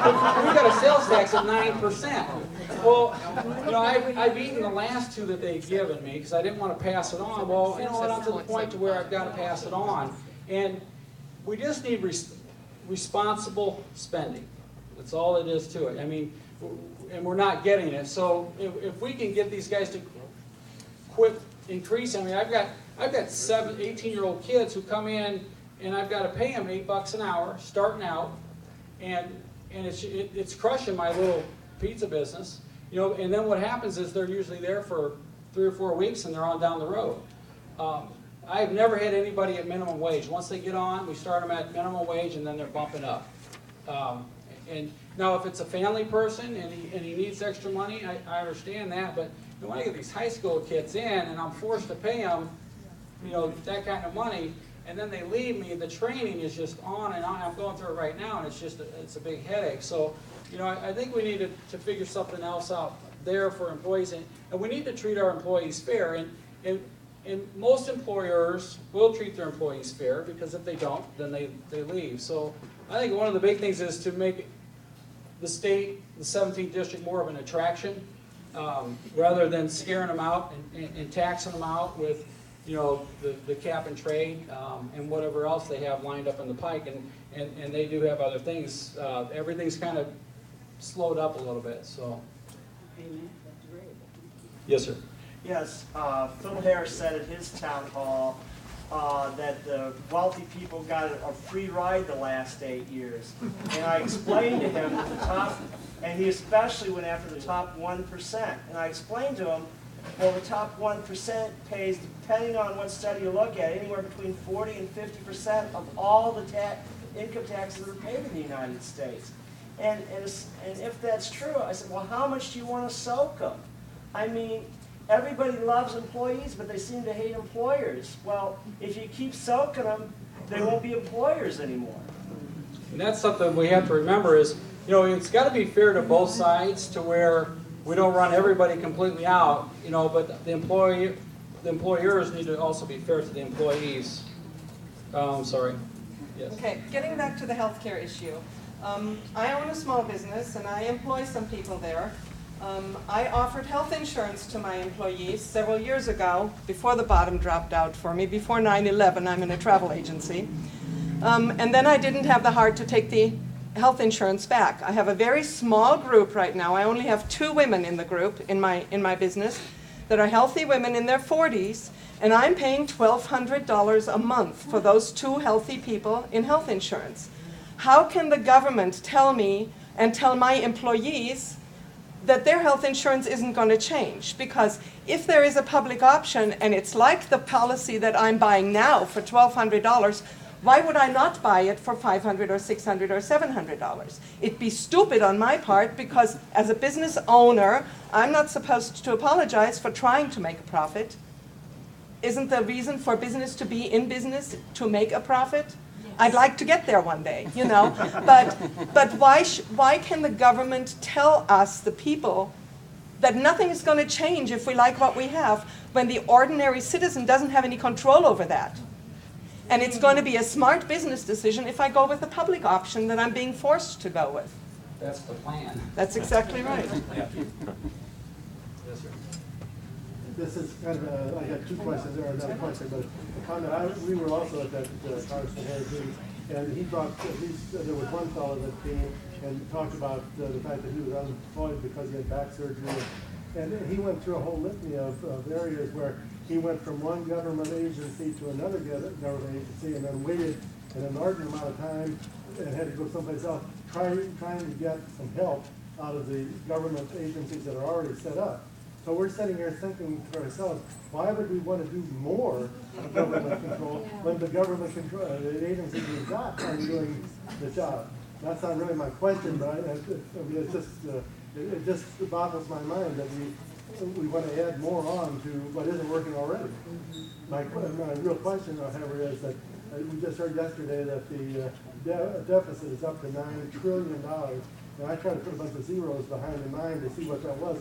We've got a sales tax of 9%. Well, you know, I've eaten the last two that they've given me because I didn't want to pass it on. Well, you know what, I'm to the point to where I've got to pass it on. And we just need responsible spending. That's all it is to it. I mean, and we're not getting it. So if we can get these guys to quit increasing, I mean, I've got 18-year-old kids who come in and I've got to pay them $8 an hour starting out, and it's crushing my little pizza business, you know. And then what happens is they're usually there for 3 or 4 weeks and they're on down the road. I've never had anybody at minimum wage. Once they get on, we start them at minimum wage and then they're bumping up. And now if it's a family person and he needs extra money, I understand that, but when I get these high school kids in and I'm forced to pay them, you know, that kind of money, and then they leave me, the training is just on and on. I'm going through it right now, and it's a big headache. So, you know, I think we need to figure something else out there for employees, and we need to treat our employees fair. And most employers will treat their employees fair, because if they don't, then they leave. So I think one of the big things is to make the state, the 17th district, more of an attraction, rather than scaring them out and taxing them out with, you know, the cap and trade and whatever else they have lined up in the pike, and they do have other things. Everything's kind of slowed up a little bit. So. Yes, sir. Yes, Phil Harris said at his town hall that the wealthy people got a free ride the last 8 years. And I explained to him that the top, and he especially went after the top 1%. And I explained to him, well, the top 1% pays, depending on what study you look at, anywhere between 40 and 50% of all the income taxes that are paid in the United States. And if that's true, I said, well, how much do you want to soak them? I mean, everybody loves employees, but they seem to hate employers. Well, if you keep soaking them, they won't be employers anymore. And that's something we have to remember is, you know, it's got to be fair to both sides, to where we don't run everybody completely out, you know, but the employers need to also be fair to the employees. Sorry. Yes. Okay, getting back to the healthcare issue. I own a small business and I employ some people there. I offered health insurance to my employees several years ago, before the bottom dropped out for me, before 9/11. I'm in a travel agency. And then I didn't have the heart to take the health insurance back. I have a very small group right now. I only have 2 women in the group in my business that are healthy women in their 40s, and I'm paying $1,200 a month for those 2 healthy people in health insurance. How can the government tell me and tell my employees that their health insurance isn't going to change? Because if there is a public option and it's like the policy that I'm buying now for $1,200, why would I not buy it for $500 or $600 or $700? It'd be stupid on my part, because as a business owner, I'm not supposed to apologize for trying to make a profit. Isn't the reason for business to be in business to make a profit? I'd like to get there one day, you know, but why can the government tell us, the people, that nothing is going to change if we like what we have, when the ordinary citizen doesn't have any control over that? And it's going to be a smart business decision if I go with the public option that I'm being forced to go with. That's the plan. That's exactly right. Yeah. Yes, sir. This is kind of, I had 2 questions there, not a question, but a comment. We were also at that Congressman Harris meeting, and he brought, at least there was one fellow that came and talked about the fact that he was unemployed because he had back surgery. And he went through a whole litany of areas where he went from one government agency to another government agency, and then waited an inordinate amount of time and had to go someplace else, trying to get some help out of the government agencies that are already set up. So we're sitting here thinking to ourselves, why would we want to do more government control when the government control, the agencies we've got are doing the job? That's not really my question, but it just boggles my mind that we want to add more on to what isn't working already. My real question, however, is that we just heard yesterday that the deficit is up to $9 trillion. And I tried to put a bunch of zeros behind the 9 to see what that was.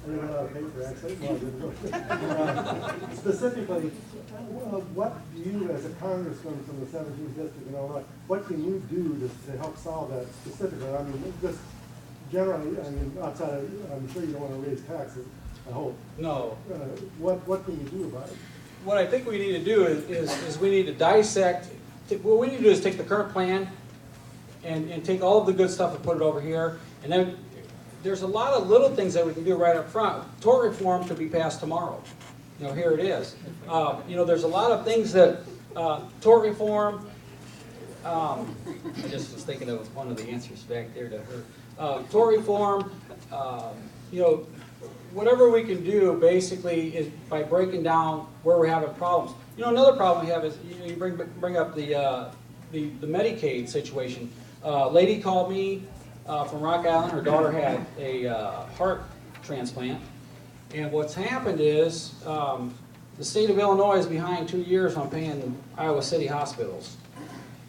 I didn't know how to pay for accent. No, I didn't know. Specifically, what do you, as a congressman from the 17th district in Illinois, what can you do to help solve that specifically? I mean, just generally, I mean, outside of, I'm sure you don't want to raise taxes, I hope. No. What can you do about it? What I think we need to do is we need to dissect, what we need to do is take the current plan and take all of the good stuff and put it over here. And then there's a lot of little things that we can do right up front. Tort reform could be passed tomorrow. You know, here it is. You know, there's a lot of things that, tort reform, I just was thinking of one of the answers back there to her. Tort reform, you know, whatever we can do basically is by breaking down where we're having problems. You know, another problem we have is, you know, you bring up the Medicaid situation. Lady called me from Rock Island. Her daughter had a heart transplant. And what's happened is the state of Illinois is behind 2 years on paying Iowa City hospitals.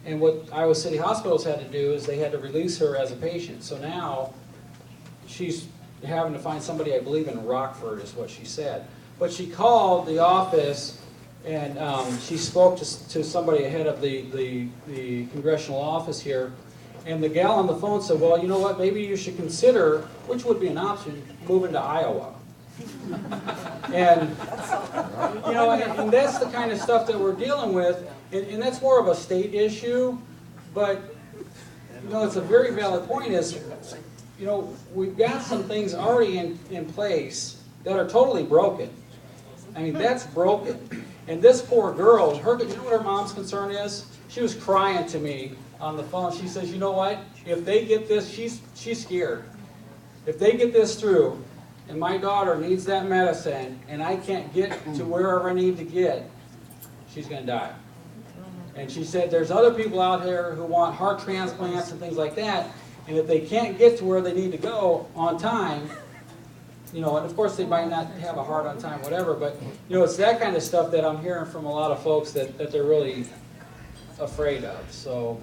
And what Iowa City hospitals had to do is they had to release her as a patient. So now she's having to find somebody, I believe in Rockford is what she said. But she called the office and she spoke to somebody ahead of the congressional office here. And the gal on the phone said, well, you know what, maybe you should consider, which would be an option, moving to Iowa. And, you know, and that's the kind of stuff that we're dealing with. And that's more of a state issue. But, you know, it's a very valid point is, you know, we've got some things already in place that are totally broken. I mean, that's broken. And this poor girl, you know what her mom's concern is? She was crying to me on the phone. She says, you know what? If they get this, she's scared. If they get this through, and my daughter needs that medicine, and I can't get to wherever I need to get, she's going to die. And she said, there's other people out here who want heart transplants and things like that, and if they can't get to where they need to go on time, you know, and of course they might not have a heart on time, whatever, but, you know, it's that kind of stuff that I'm hearing from a lot of folks that they're really afraid of. So